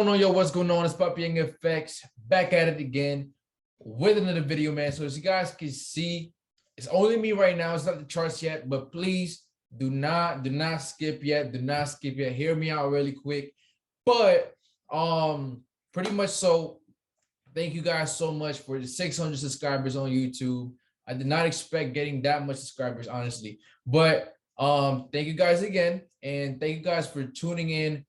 going on, yo? What's going on? It's Puppy Effects back at it again with another video, man. So as you guys can see, it's only me right now. It's not the charts yet, but please do not skip yet. Do not skip yet. Hear me out really quick. But pretty much so. Thank you guys so much for the 600 subscribers on YouTube. I did not expect getting that much subscribers, honestly. But thank you guys again, and thank you guys for tuning in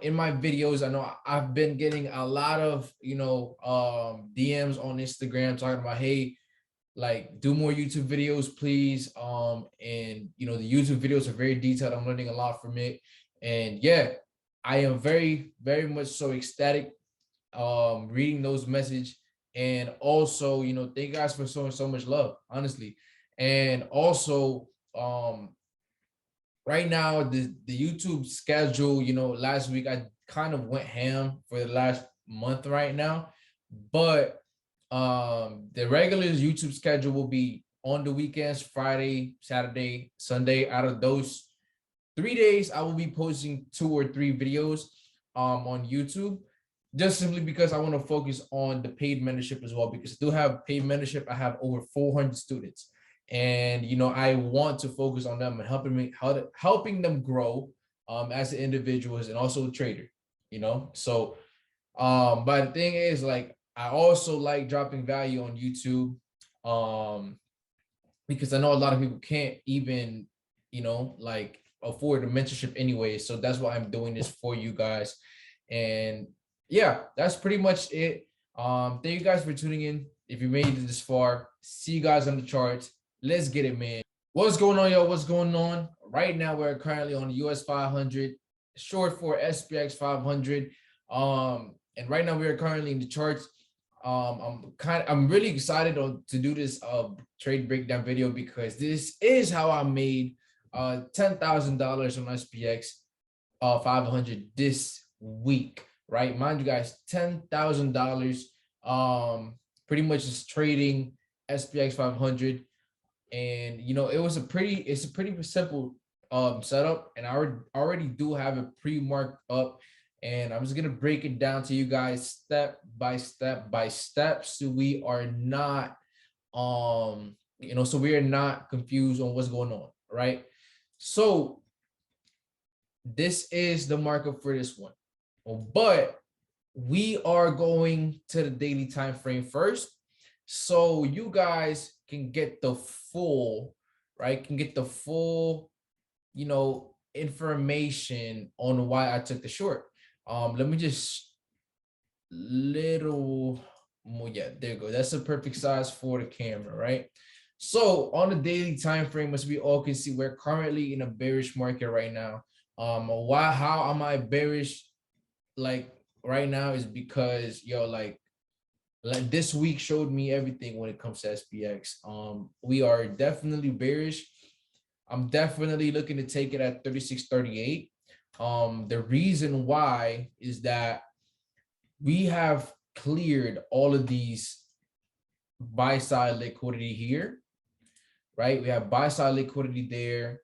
in my videos. I know I've been getting a lot of DMs on Instagram talking about, hey, like, do more YouTube videos, please. And the YouTube videos are very detailed. I'm learning a lot from it. And yeah, I am very, very much so ecstatic reading those messages. And also, thank you guys for showing so much love, honestly. And also, right now, the YouTube schedule, last week I kind of went ham for the last month right now, but the regular YouTube schedule will be on the weekends, Friday, Saturday, Sunday. Out of those 3 days, I will be posting 2 or 3 videos on YouTube, just simply because I want to focus on the paid membership as well, because I do have paid membership. I have over 400 students, and I want to focus on them and helping them grow as an individuals and also a trader. So but the thing is, like, I also like dropping value on YouTube, because I know a lot of people can't even like afford a mentorship anyway. So that's why I'm doing this for you guys. And yeah, that's pretty much it. Thank you guys for tuning in. If you made it this far, see you guys on the charts. Let's get it, man. What's going on, yo? What's going on? Right now, we're currently on the US 500, short for SPX500. And right now we are currently in the charts. I'm really excited to do this trade breakdown video, because this is how I made $10,000 on SPX 500 this week. Right, mind you guys, $10,000 pretty much is trading SPX 500. And it's a pretty simple setup, and I already do have it pre-marked up, and I'm just gonna break it down to you guys step by step, so we are not so we are not confused on what's going on, right? So this is the markup for this one, but we are going to the daily time frame first, so you guys can get the full, information on why I took the short. Let me just little more. Yeah, there you go. That's a perfect size for the camera, right? So on the daily time frame, as we all can see, we're currently in a bearish market right now. How am I bearish like right now is because like this week showed me everything when it comes to SPX. We are definitely bearish. I'm definitely looking to take it at 36.38. The reason why is that we have cleared all of these buy side liquidity here, right? We have buy side liquidity there,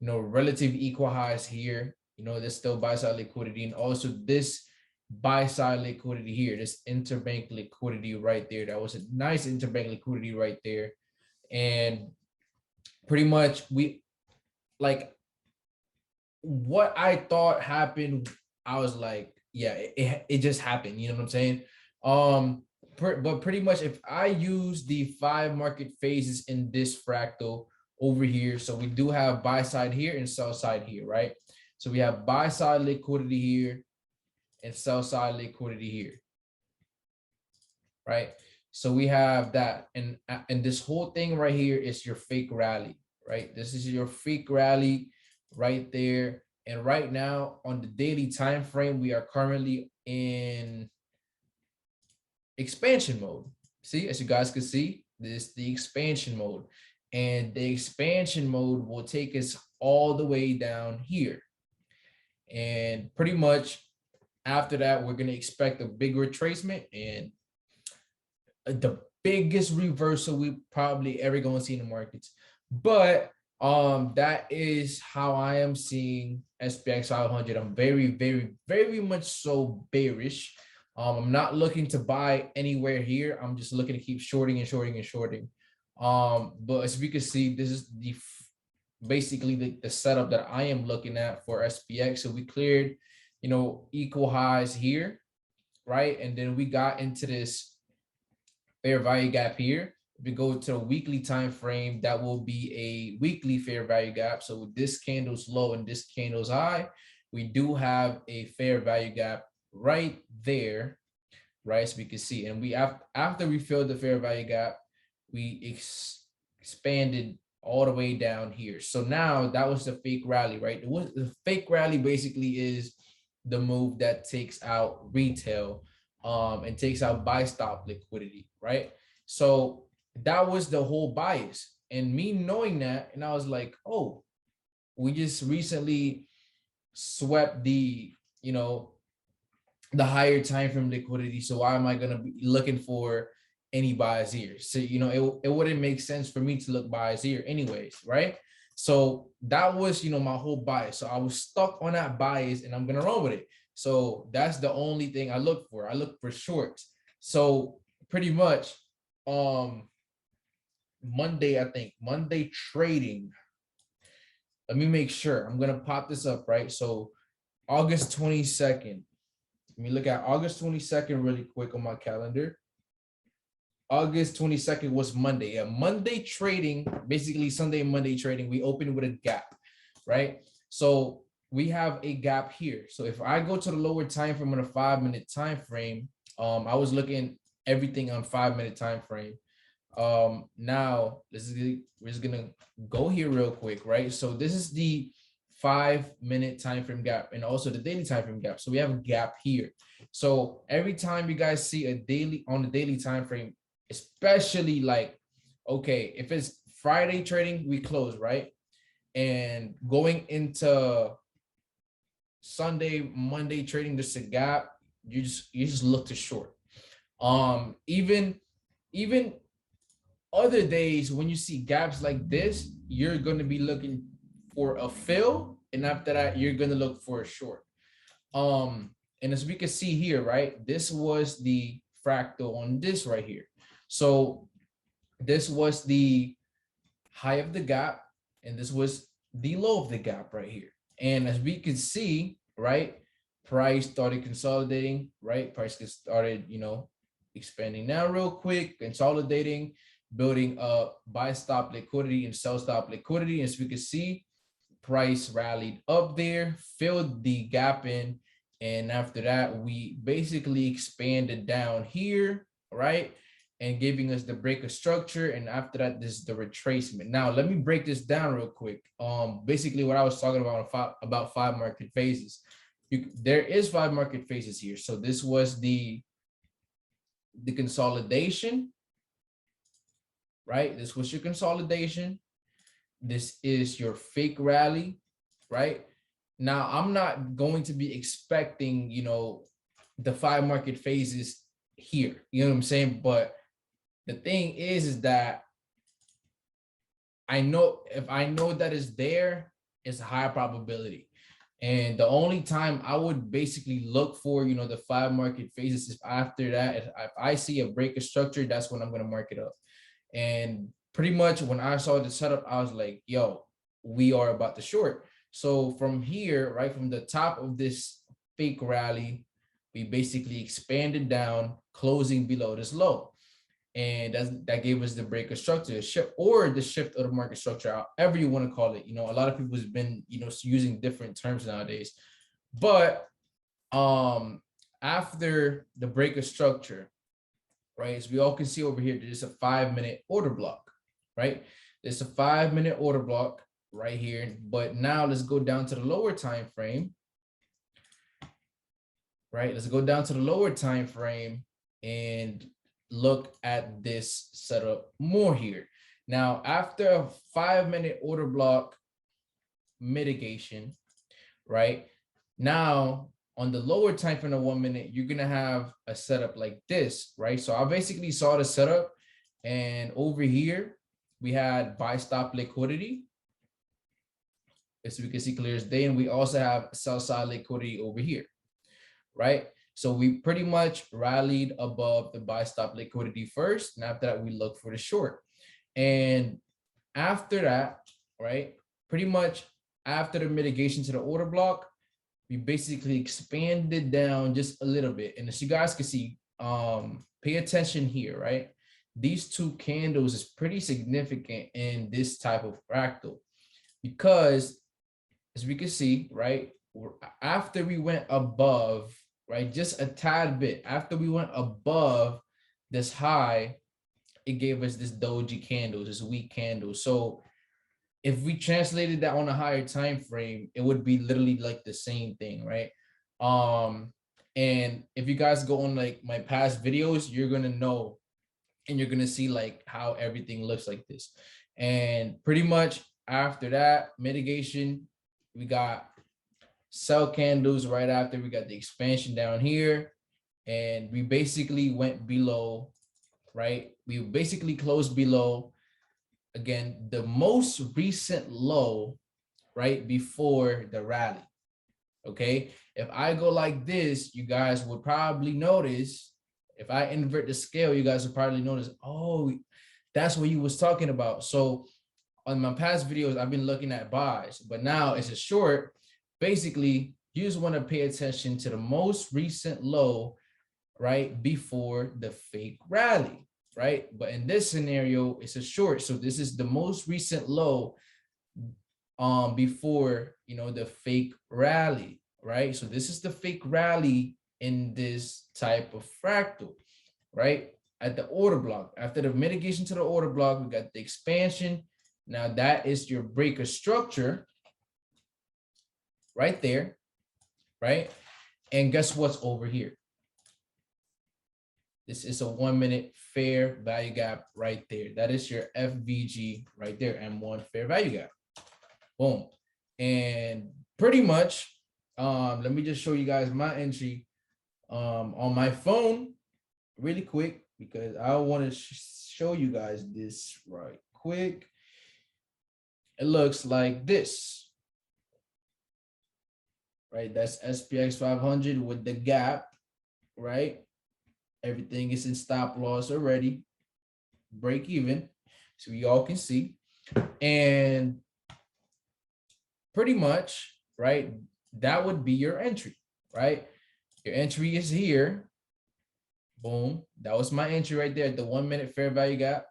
relative equal highs here, there's still buy side liquidity, and also this buy side liquidity here, this interbank liquidity right there. That was a nice interbank liquidity right there. And pretty much we, like, what I thought happened, I was like, yeah, it just happened, you know what I'm saying? But pretty much if I use the 5 market phases in this fractal over here, so we do have buy side here and sell side here, right? So we have buy side liquidity here and sell side liquidity here, right? So we have that, and this whole thing right here is your fake rally, right? This is your fake rally right there. And right now on the daily time frame, we are currently in expansion mode. See, as you guys can see, this is the expansion mode, and the expansion mode will take us all the way down here. And pretty much after that, we're going to expect a big retracement and the biggest reversal we probably ever going to see in the markets. But That is how I am seeing SPX500. I'm very much so bearish. I'm not looking to buy anywhere here. I'm just looking to keep shorting and shorting and shorting. But as we can see, this is basically the setup that I am looking at for SPX. So we cleared, equal highs here, right? And then we got into this fair value gap here. If we go to a weekly time frame, that will be a weekly fair value gap. So with this candle's low and this candle's high, we do have a fair value gap right there, right? So we can see, and we after we filled the fair value gap, we expanded all the way down here. So now that was the fake rally, right? The fake rally basically is the move that takes out retail and takes out buy stop liquidity, right? So that was the whole bias. And me knowing that, and I was like, oh, we just recently swept the, the higher time frame liquidity. So why am I going to be looking for any buys here? So, it wouldn't make sense for me to look buys here anyways, right? So that was, my whole bias. So I was stuck on that bias and I'm going to run with it. So that's the only thing I look for. I look for shorts. So pretty much Monday, I think Monday trading. Let me make sure. I'm going to pop this up, right? So August 22nd. Let me look at August 22nd really quick on my calendar. August 22nd was Monday. Yeah, Monday trading, basically Sunday and Monday trading, we opened with a gap, right? So we have a gap here. So if I go to the lower time frame on a 5-minute time frame, I was looking everything on 5-minute time frame. Now we're just gonna go here real quick, right? So this is the 5-minute time frame gap and also the daily time frame gap. So we have a gap here. So every time you guys see a daily on the daily time frame, especially like, okay, if it's Friday trading, we close, right? And going into Sunday, Monday trading, just a gap, you just look to short. Even other days when you see gaps like this, you're going to be looking for a fill, and after that you're going to look for a short. And as we can see here, right, this was the fractal on this right here. So this was the high of the gap and this was the low of the gap right here. And as we can see, right, price started consolidating, right? Price started, expanding now real quick, consolidating, building up buy stop liquidity and sell stop liquidity. As we can see, price rallied up there, filled the gap in, and after that we basically expanded down here, right, and giving us the break of structure. And after that, this is the retracement. Now let me break this down real quick. Basically what I was talking about five market phases. There is 5 market phases here. So this was the consolidation, right? This was your consolidation. This is your fake rally, right? Now, I'm not going to be expecting, the 5 market phases here. You know what I'm saying? But the thing is that if I know that is there, it's a high probability. And the only time I would basically look for, the 5 market phases is after that. If I see a break of structure, that's when I'm going to mark it up. And pretty much when I saw the setup, I was like, yo, we are about to short. So from here, right, from the top of this fake rally, we basically expanded down, closing below this low. And that gave us the break of structure, or the shift of the market structure, however you want to call it. A lot of people have been, using different terms nowadays. But after the break of structure, right, as we all can see over here, there's a 5-minute order block, right? There's a 5-minute order block right here. But now let's go down to the lower time frame, right? Let's go down to the lower time frame and look at this setup more here. Now, after a 5-minute order block mitigation, right? Now, on the lower time frame of 1 minute, you're going to have a setup like this, right? So I basically saw the setup, and over here, we had buy stop liquidity, as we can see clear as day. And we also have sell side liquidity over here, right? So we pretty much rallied above the buy stop liquidity first. And after that, we look for the short. And after that, right, pretty much after the mitigation to the order block, we basically expanded down just a little bit. And as you guys can see, pay attention here, right? These two candles is pretty significant in this type of fractal because as we can see, right, after we went above, right, just a tad bit, after we went above this high, it gave us this doji candles, this weak candle. So if we translated that on a higher time frame, it would be literally like the same thing, right? And if you guys go on like my past videos, you're gonna know and you're gonna see like how everything looks like this. And pretty much after that mitigation, we got sell candles right after, we got the expansion down here, and we basically went below, right? We basically closed below, again, the most recent low, right before the rally. Okay, if I go like this, you guys would probably notice, if I invert the scale, you guys would probably notice, oh, that's what you was talking about. So on my past videos, I've been looking at buys, but now it's a short. Basically, you just want to pay attention to the most recent low, right before the fake rally, right? But in this scenario, it's a short. So this is the most recent low before, you know, the fake rally, right? So this is the fake rally in this type of fractal, right? At the order block, after the mitigation to the order block, we got the expansion. Now that is your breaker structure right there, right? And guess what's over here? This is a 1 minute fair value gap right there. That is your FVG right there, M1 fair value gap. Boom. And pretty much, let me just show you guys my entry on my phone really quick, because I want to show you guys this right quick. It looks like this, right? That's SPX500 with the gap, right? Everything is in stop loss already, break even, so y'all can see. And pretty much, right, that would be your entry, right? Your entry is here. Boom. That was my entry right there at the 1 minute fair value gap.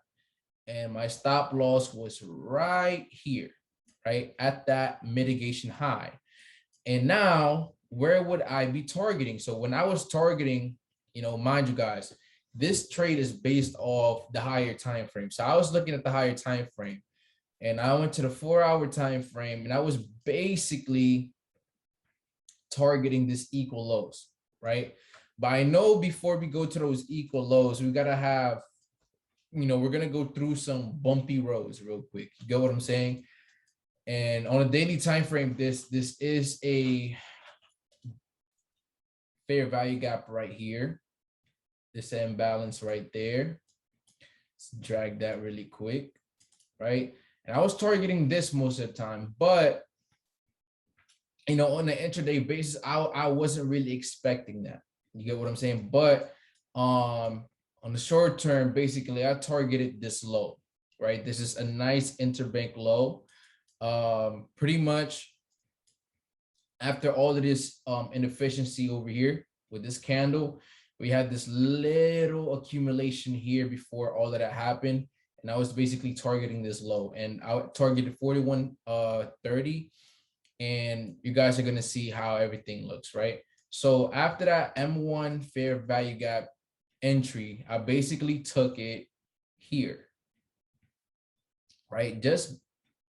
And my stop loss was right here, right at that mitigation high. And now, where would I be targeting? So when I was targeting, you know, mind you guys, this trade is based off the higher time frame. So I was looking at the higher time frame, and I went to the 4-hour time frame, and I was basically targeting this equal lows, right? But I know before we go to those equal lows, we gotta have, you know, we're gonna go through some bumpy roads real quick. You get what I'm saying? And on a daily time frame, this is a fair value gap right here. This imbalance right there. Let's drag that really quick, right? And I was targeting this most of the time, but you know, on an intraday basis, I wasn't really expecting that. You get what I'm saying? But on the short term, basically, I targeted this low, right? This is a nice interbank low. Pretty much after all of this inefficiency over here with this candle, we had this little accumulation here before all of that happened. And I was basically targeting this low, and I targeted 41.30. And you guys are going to see how everything looks, right? So after that M1 fair value gap entry, I basically took it here, right? Just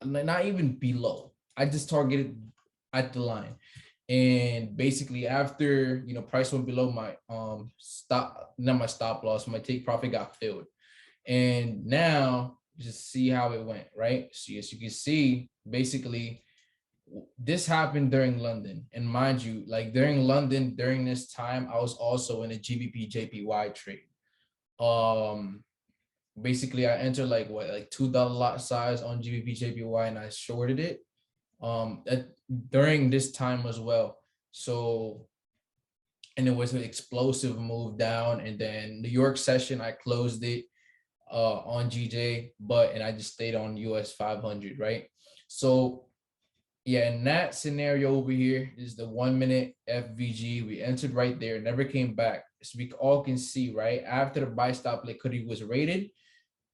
not even below. I just targeted at the line. And basically after, you know, price went below my not my stop loss, my take profit got filled. And now just see how it went, right? So as you can see, basically this happened during London. And mind you, like during London, during this time, I was also in a GBP JPY trade. Basically I entered like $2 lot size on GBP JPY, and I shorted it. during this time as well. So, and it was an explosive move down, and then New York session I closed it on GJ, and I just stayed on US 500, right? So yeah, in that scenario over here is the 1 minute FVG. We entered right there, never came back. So we all can see, right? After the buy stop liquidity was rated,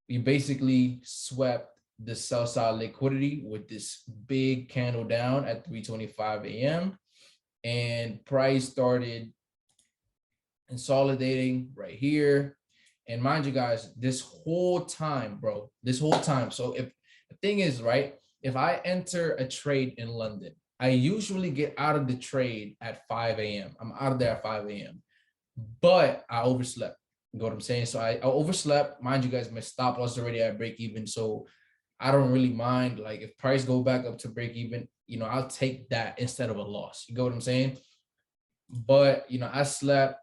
we basically swept the sell side liquidity with this big candle down at 3:25 a.m. And price started consolidating right here. And mind you guys, this whole time, bro, this whole time. So if the thing is, right, if I enter a trade in London, I usually get out of the trade at 5 a.m. I'm out of there at 5 a.m. But I overslept. You know what I'm saying? So I overslept. Mind you guys, my stop loss already at break even. So I don't really mind. Like if price go back up to break even, I'll take that instead of a loss. You know what I'm saying? But I slept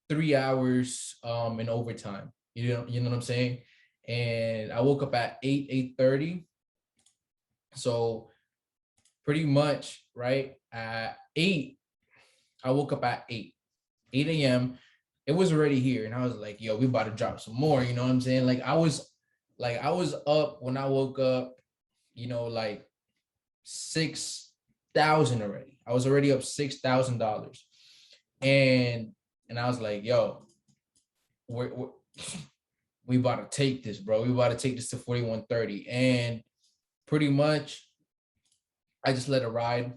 3 hours in overtime. You know what I'm saying? And I woke up at 8:30. So pretty much right at 8, I woke up at 8 a.m. It was already here, and I was like, yo, we about to drop some more. You know what I'm saying? I was up when I woke up, like 6,000 already. I was already up $6,000. And I was like, yo, we about to take this, bro. We about to take this to 41.30. And pretty much I just let it ride,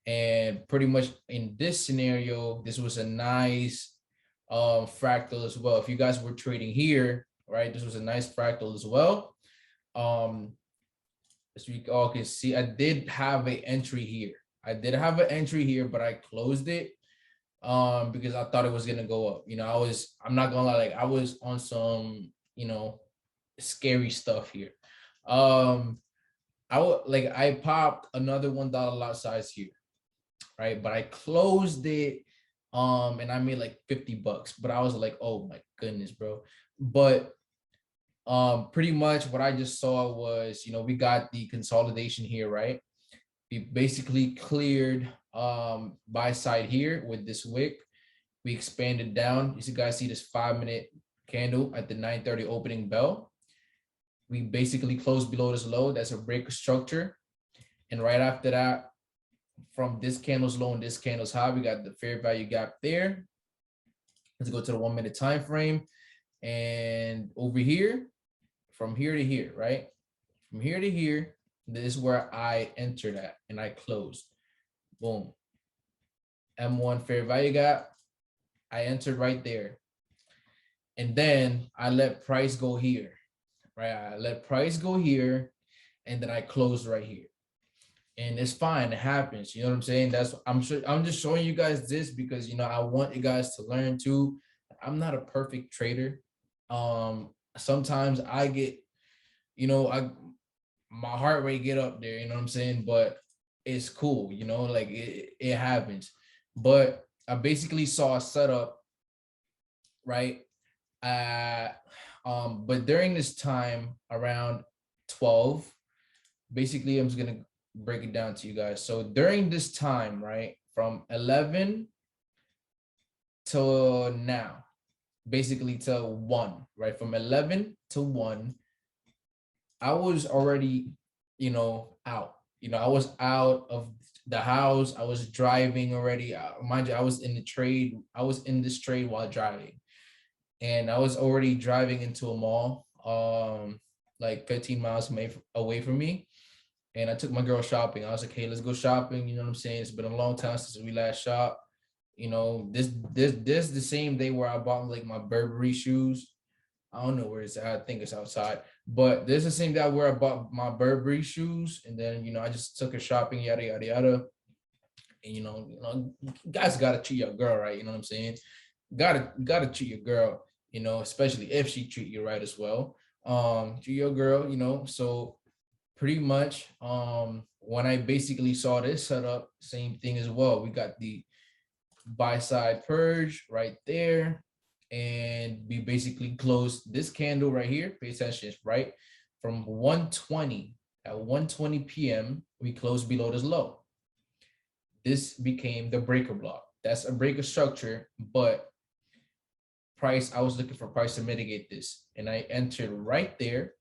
and pretty much in this scenario, this was a nice fractal as well. If you guys were trading here, right, this was a nice fractal as well. As we all can see, I did have an entry here. But I closed it because I thought it was gonna go up. I'm not gonna lie, like I was on some, scary stuff here. I popped another $1 lot size here, right? But I closed it, and I made like $50. But I was like, oh my goodness, bro. But pretty much what I just saw was, we got the consolidation here, right? We basically cleared buy side here with this wick. We expanded down. You guys see this 5-minute candle at the 9:30 opening bell. We basically closed below this low. That's a breaker structure. And right after that, from this candle's low and this candle's high, we got the fair value gap there. Let's go to the 1 minute time frame. And over here, from here to here, right? From here to here, this is where I entered at and I closed. Boom. M1 fair value gap. I entered right there. And then I let price go here, right? I let price go here, and then I closed right here. And it's fine, it happens. You know what I'm saying? I'm just showing you guys this because I want you guys to learn too. I'm not a perfect trader. Sometimes I get, my heart rate get up there, you know what I'm saying? But it's cool, like it happens. But I basically saw a setup, right? But during this time around 12, basically I'm just gonna break it down to you guys. So during this time, right, from 11 to now, basically to 1, right, from 11 to 1, I was already, out. I was out of the house. I was driving already. Mind you, I was in the trade. I was in this trade while driving, and I was already driving into a mall, like 15 miles away from me. And I took my girl shopping. I was like, hey, let's go shopping. You know what I'm saying? It's been a long time since we last shopped. This the same day where I bought like my Burberry shoes. I don't know where it's at. I think it's outside. But this is the same day where I bought my Burberry shoes. And then, I just took her shopping, yada, yada, yada. And, guys got to treat your girl right. You know what I'm saying? Gotta treat your girl, especially if she treat you right as well. Treat your girl, so pretty much when I basically saw this setup, same thing as well. We got the buy side purge right there, and we basically closed this candle right here. Pay attention, right? From 120 At 1:20 p.m., we closed below this low. This became the breaker block. That's a breaker structure, but price, I was looking for price to mitigate this. And I entered right there,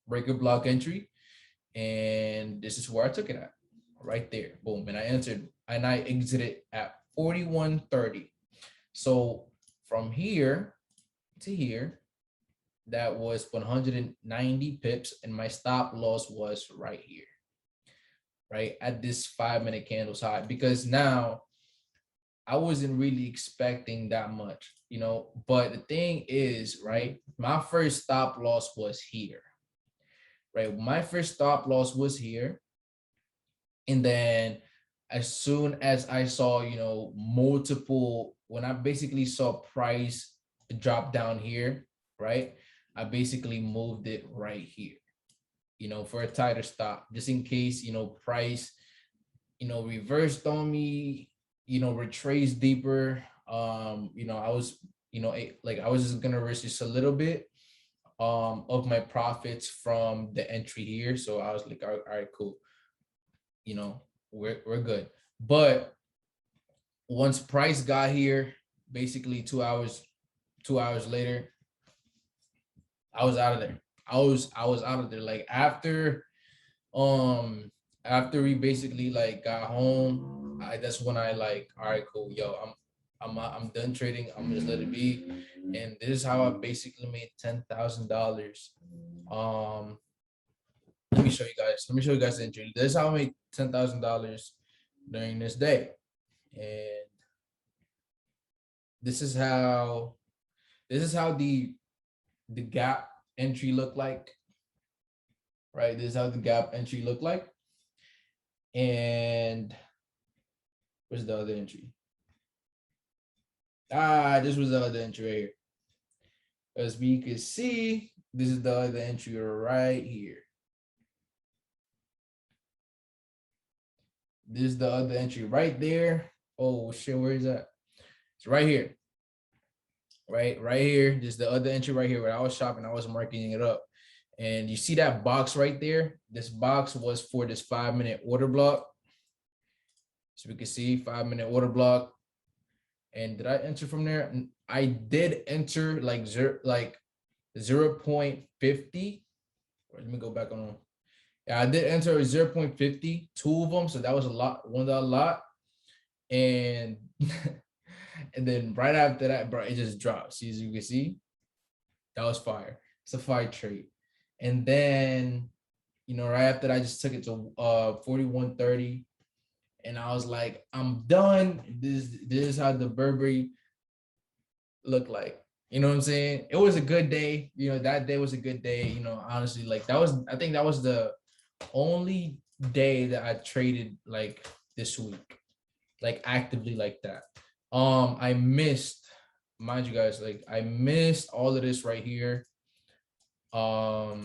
breaker block entry. And this is where I took it at, right there. Boom. And I entered and I exited at 41.30. So from here to here, that was 190 pips. And my stop loss was right here, right at this 5-minute candles high, because now I wasn't really expecting that much, but the thing is, right, my first stop loss was here, right? My first stop loss was here. And then as soon as I saw, multiple, when I basically saw price drop down here, right, I basically moved it right here, for a tighter stop, just in case, price, reversed on me, retrace deeper. I was, like I was just gonna risk just a little bit of my profits from the entry here. So I was like, all right, cool. We're good. But once price got here, basically 2 hours later, I was out of there. I was out of there. Like after we basically like got home, that's when I like, all right, cool, yo, I'm done trading. I'm just let it be. And this is how I basically made $10,000. Let me show you guys. Let me show you guys the entry. This is how I made $10,000 during this day, and this is how the gap entry looked like. Right, this is how the gap entry looked like. And where's the other entry? This was the other entry right here. As we can see, this is the other entry right here. This is the other entry right there. Oh shit, where is that? It's right here. Right here. This is the other entry right here where I was shopping. I was marking it up. And you see that box right there? This box was for this 5-minute order block. So we can see 5-minute order block. And did I enter from there? I did enter like 0.50. Let me go back on. Yeah, I did enter 0.50, 2 of them. So that was a lot, $1 lot. And and then right after that, bro, it just dropped. See, as you can see, that was fire. It's a fire trade. And then, right after that, I just took it to 41.30. And I was like, I'm done. This is how the Burberry looked like. You know what I'm saying? It was a good day. That day was a good day. Honestly, like I think that was the only day that I traded like this week, like actively like that. I missed, mind you guys, like I missed all of this right here. All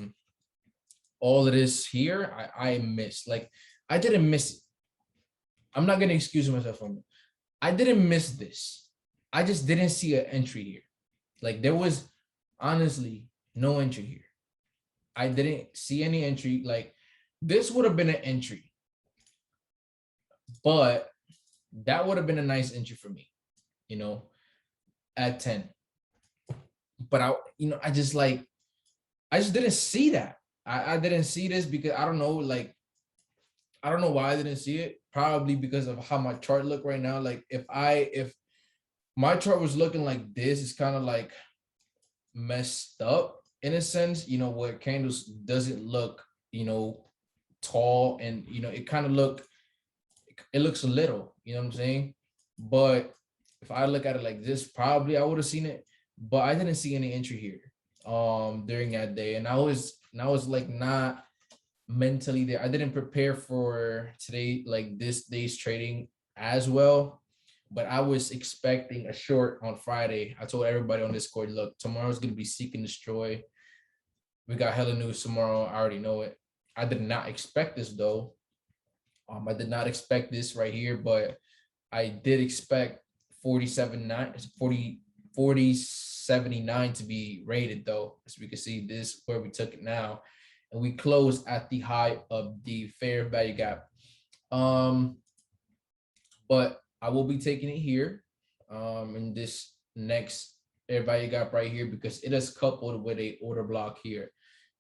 of this here, I missed. Like I didn't miss it. I'm not gonna excuse myself from it. I didn't miss this. I just didn't see an entry here. Like there was honestly no entry here. I didn't see any entry. Like this would have been an entry, but that would have been a nice entry for me, at 10. But I just didn't see that. I didn't see this because I don't know, like, I don't know why I didn't see it. Probably because of how my chart look right now. Like if my chart was looking like this, it's kind of like messed up in a sense, where candles doesn't look, tall, and it kind of looks little, you know what I'm saying? But if I look at it like this, probably I would have seen it, but I didn't see any entry here during that day. And I was like not mentally there. I didn't prepare for today, like this day's trading as well, but I was expecting a short on Friday. I told everybody on Discord, look, tomorrow's gonna be seek and destroy. We got hella news tomorrow. I already know it. I did not expect this though. I did not expect this right here, but I did expect 40.79 to be rated though. As we can see, this where we took it now. and we closed at the high of the fair value gap. Um, but I will be taking it here in this next fair value gap right here because it is coupled with a order block here.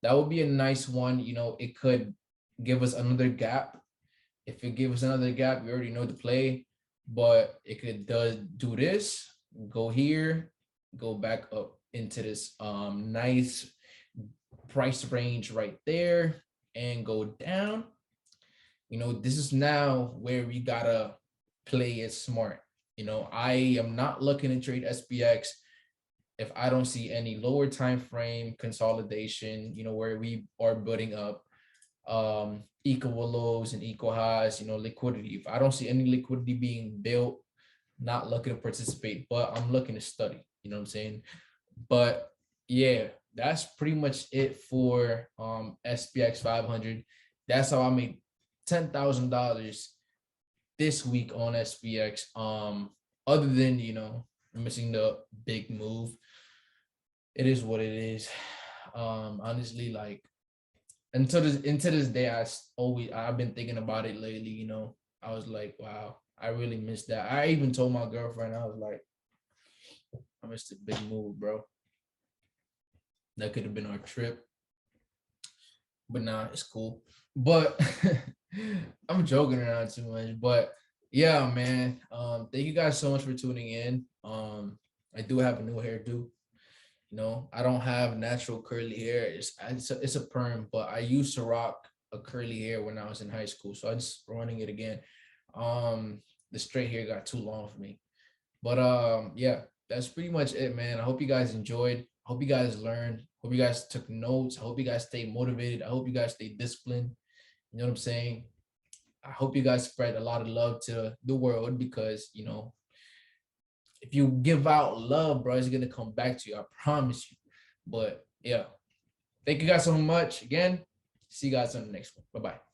That would be a nice one. You know, it could give us another gap. If it gives us another gap, we already know the play, but it could does do this, go here, go back up into this nice price range right there and go down. You know, this is now where we gotta play it smart. You know, I am not looking to trade SPX if I don't see any lower time frame consolidation, you know, where we are building up equal lows and equal highs, you know, liquidity. If I don't see any liquidity being built, not looking to participate, but I'm looking to study, you know what I'm saying? But yeah, that's pretty much it for SPX500. That's how I made $10,000 this week on SPX. Other than, you know, missing the big move, it is what it is. Honestly, like until this day, I've been thinking about it lately. You know, I was like, wow, I really missed that. I even told my girlfriend, I was like, I missed a big move, bro. That could have been our trip, but nah, it's cool. But I'm joking around too much. But yeah, man. Thank you guys so much for tuning in. I do have a new hairdo. You know, I don't have natural curly hair. It's a perm, but I used to rock a curly hair when I was in high school, so I just running it again. The straight hair got too long for me, but yeah, that's pretty much it, man. I hope you guys enjoyed. Hope you guys learned. Hope you guys took notes. I hope you guys stay motivated. I hope you guys stay disciplined. You know what I'm saying? I hope you guys spread a lot of love to the world because, you know, if you give out love, bro, it's gonna come back to you. I promise you. But yeah, thank you guys so much. Again, see you guys on the next one. Bye-bye.